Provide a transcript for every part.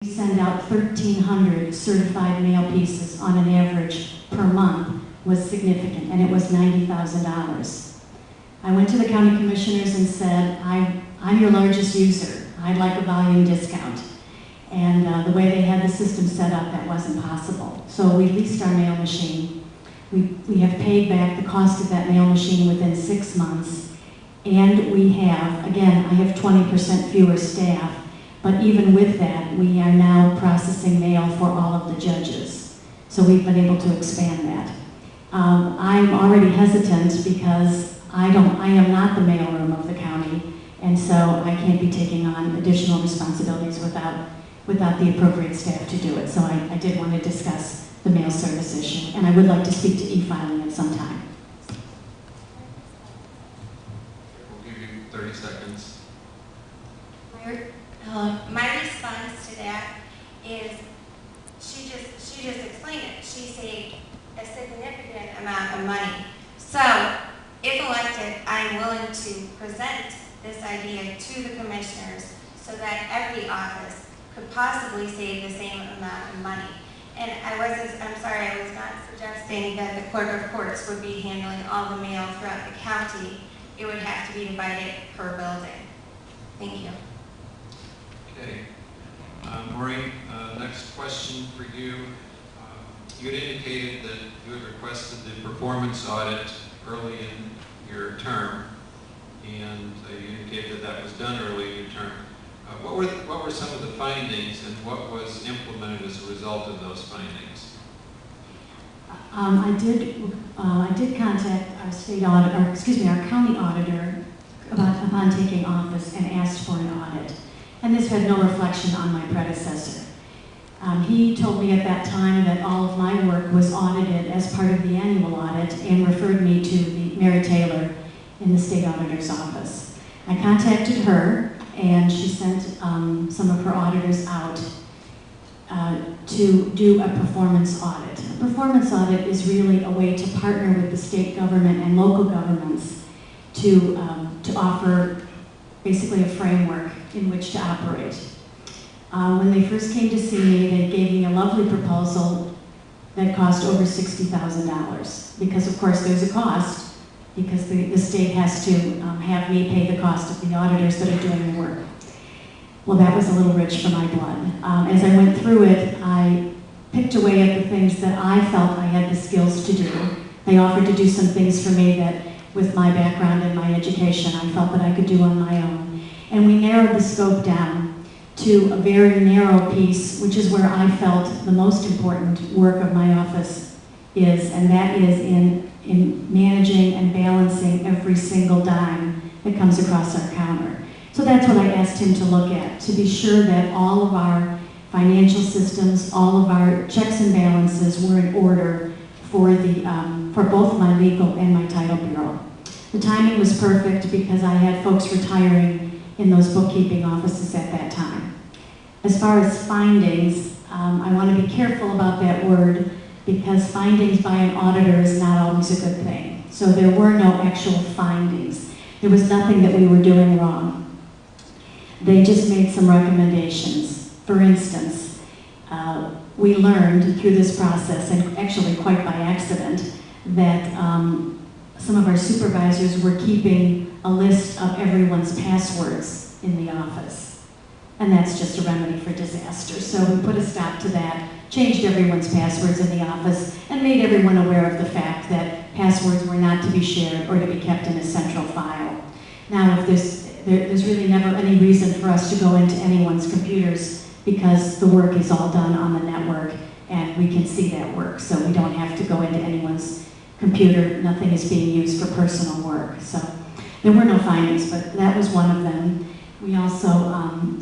We send out 1,300 certified mail pieces on an average per month was significant, and it was $90,000. I went to the county commissioners and said, I'm your largest user. I'd like a volume discount. And the way they had the system set up, that wasn't possible. So we leased our mail machine. We have paid back the cost of that mail machine within 6 months. And we have, again, I have 20% fewer staff, but even with that, we are now processing mail for all of the judges. So we've been able to expand that. I'm already hesitant because I am not the mailroom of the county, and so I can't be taking on additional responsibilities without the appropriate staff to do it. So I did want to discuss the mail service issue, and I would like to speak to e-filing at some time. We'll give you 30 seconds. My response to that is she just explained it. She saved a significant amount of money. So, if elected, I'm willing to present this idea to the commissioners so that every office could possibly save the same amount of money. And I'm sorry, I was not suggesting that the clerk of courts would be handling all the mail throughout the county. It would have to be divided per building. Thank you. Okay. Maureen, next question for you. You had indicated that you had requested the performance audit early in your term, and you indicated that was done early in your term. What were some of the findings, and what was implemented as a result of those findings? I did contact our state auditor, our county auditor, upon taking office and asked for an audit. And this had no reflection on my predecessor. He told me at that time that all of my work was audited as part of the annual audit and referred me to Mary Taylor in the state auditor's office. I contacted her, and she sent some of her auditors out to do a performance audit. A performance audit is really a way to partner with the state government and local governments to offer basically a framework in which to operate. When they first came to see me, they gave me a lovely proposal that cost over $60,000 because, of course, there's a cost because the state has to have me pay the cost of the auditors that are doing the work. Well, that was a little rich for my blood. As I went through it, I picked away at the things that I felt I had the skills to do. They offered to do some things for me that, with my background and my education, I felt that I could do on my own. And we narrowed the scope down to a very narrow piece, which is where I felt the most important work of my office is, and that is in managing and balancing every single dime that comes across our counter. So that's what I asked him to look at, to be sure that all of our financial systems, all of our checks and balances were in order for both my legal and my title bureau. The timing was perfect because I had folks retiring in those bookkeeping offices at that time. As far as findings, I want to be careful about that word because findings by an auditor is not always a good thing. So there were no actual findings. There was nothing that we were doing wrong. They just made some recommendations. For instance, we learned through this process, and actually quite by accident, that some of our supervisors were keeping a list of everyone's passwords in the office. And that's just a remedy for disaster. So we put a stop to that, changed everyone's passwords in the office, and made everyone aware of the fact that passwords were not to be shared or to be kept in a central file. Now, if there's really never any reason for us to go into anyone's computers because the work is all done on the network and we can see that work. So we don't have to go into anyone's computer. Nothing is being used for personal work. So there were no findings, but that was one of them. We also,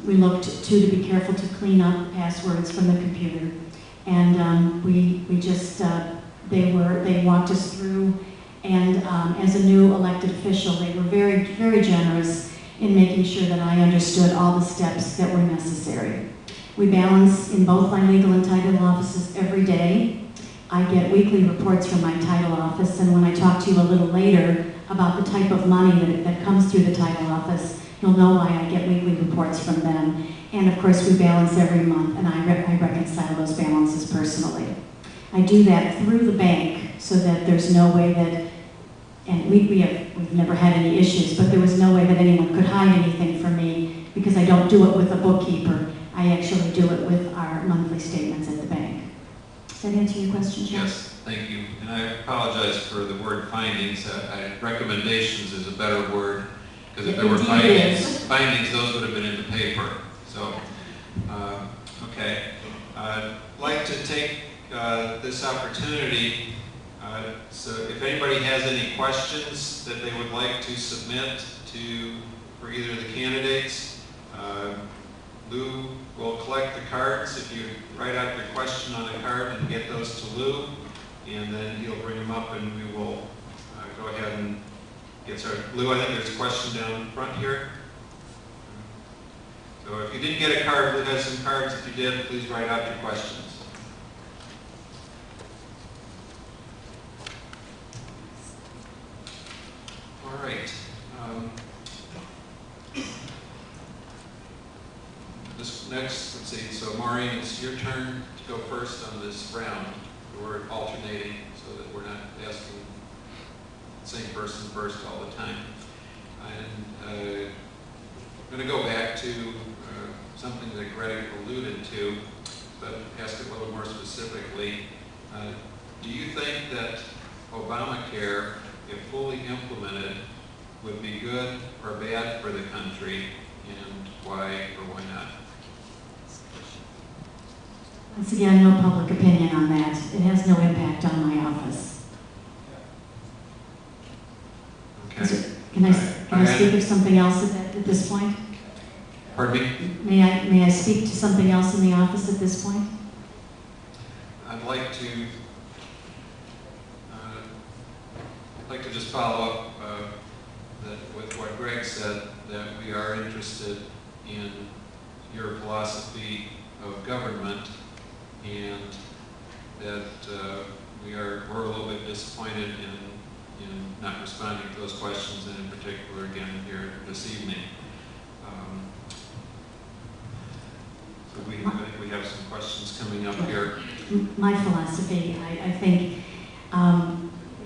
we looked to be careful to clean up passwords from the computer. And we just, they walked us through, and as a new elected official, they were very, very generous in making sure that I understood all the steps that were necessary. We balance in both my legal and title offices every day. I get weekly reports from my title office, and when I talk to you a little later about the type of money that comes through the title office, you'll know why I get weekly reports from them. And of course, we balance every month, and I I do that through the bank so that there's no way that, and we've never had any issues, but there was no way that anyone could hide anything from me because I don't do it with a bookkeeper. I actually do it with our monthly statements at the bank. Does that answer your question, John? Yes, thank you. And I apologize for the word findings. Recommendations is a better word, because if there were findings, those would have been in the paper. So, okay. I'd like to take this opportunity, so if anybody has any questions that they would like to submit for either of the candidates, Lou will collect the cards. If you write out your question on a card and get those to Lou, and then he'll bring them up and we will go ahead and get started. Lou, I think there's a question down front here. So if you didn't get a card, Lou has some cards. If you did, please write out your questions. All right. This next, let's see, so Maureen, it's your turn to go first on this round. We're alternating so that we're not asking the same person first all the time. And I'm going to go back to something that Greg alluded to, but ask it a little more specifically. Do you think that Obamacare, if fully implemented, would be good or bad for the country, and why or why not? Once again, no public opinion on that. It has no impact on my office. Okay. Can I speak of something else at this point? Pardon me? May I speak to something else in the office at this point? I'd like to just follow up with what Greg said, that we are interested in your philosophy of government, and that we're a little bit disappointed in not responding to those questions, and in particular again here this evening. So we have some questions coming up here. My philosophy, I think,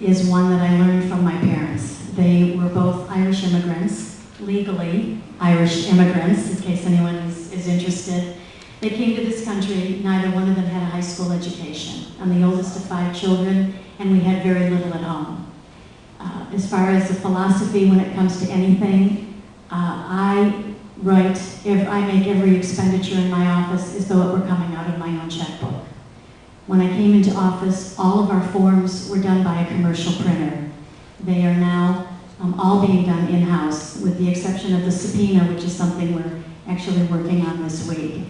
is one that I learned from my parents. They were both Irish immigrants, legally Irish immigrants, in case anyone is interested. They came to this country, neither one of them had a high school education. I'm the oldest of 5 children, and we had very little at home. As far as the philosophy when it comes to anything, I make every expenditure in my office as though it were coming out of my own checkbook. When I came into office, all of our forms were done by a commercial printer. They are now all being done in-house, with the exception of the subpoena, which is something we're actually working on this week.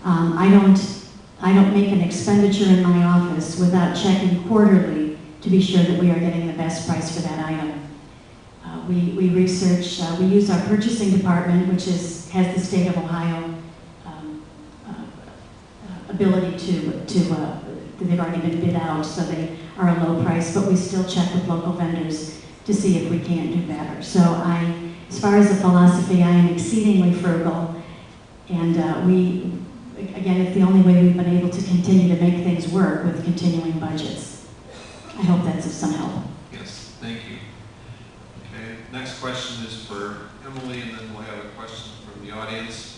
I don't make an expenditure in my office without checking quarterly to be sure that we are getting the best price for that item. We research, we use our purchasing department, which has the state of Ohio ability they've already been bid out, so they are a low price, but we still check with local vendors to see if we can't do better. So as far as the philosophy, I am exceedingly frugal, and again, it's the only way we've been able to continue to make things work with continuing budgets. I hope that's of some help. Yes, thank you. Okay, next question is for Emily, and then we'll have a question from the audience.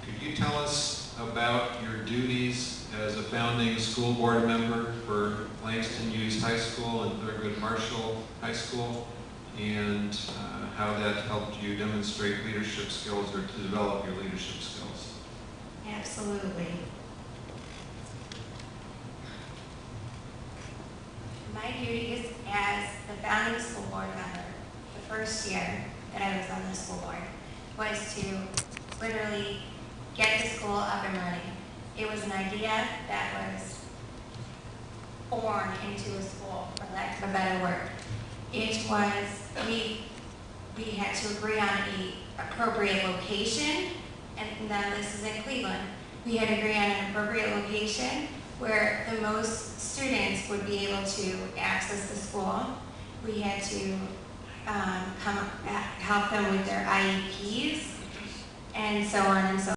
Could you tell us about your duties as a founding school board member for Langston Hughes High School and Thurgood Marshall High School, and how that helped you demonstrate leadership skills or to develop your leadership skills? Absolutely. My duties as the founding school board member, the first year that I was on the school board, was to literally get the school up and running. It was an idea that was born into a school, for lack of a better word. It was, we had to agree on the appropriate location, and now this is in Cleveland. We had to agree on an appropriate location where the most students would be able to access the school. We had to help them with their IEPs, and so on and so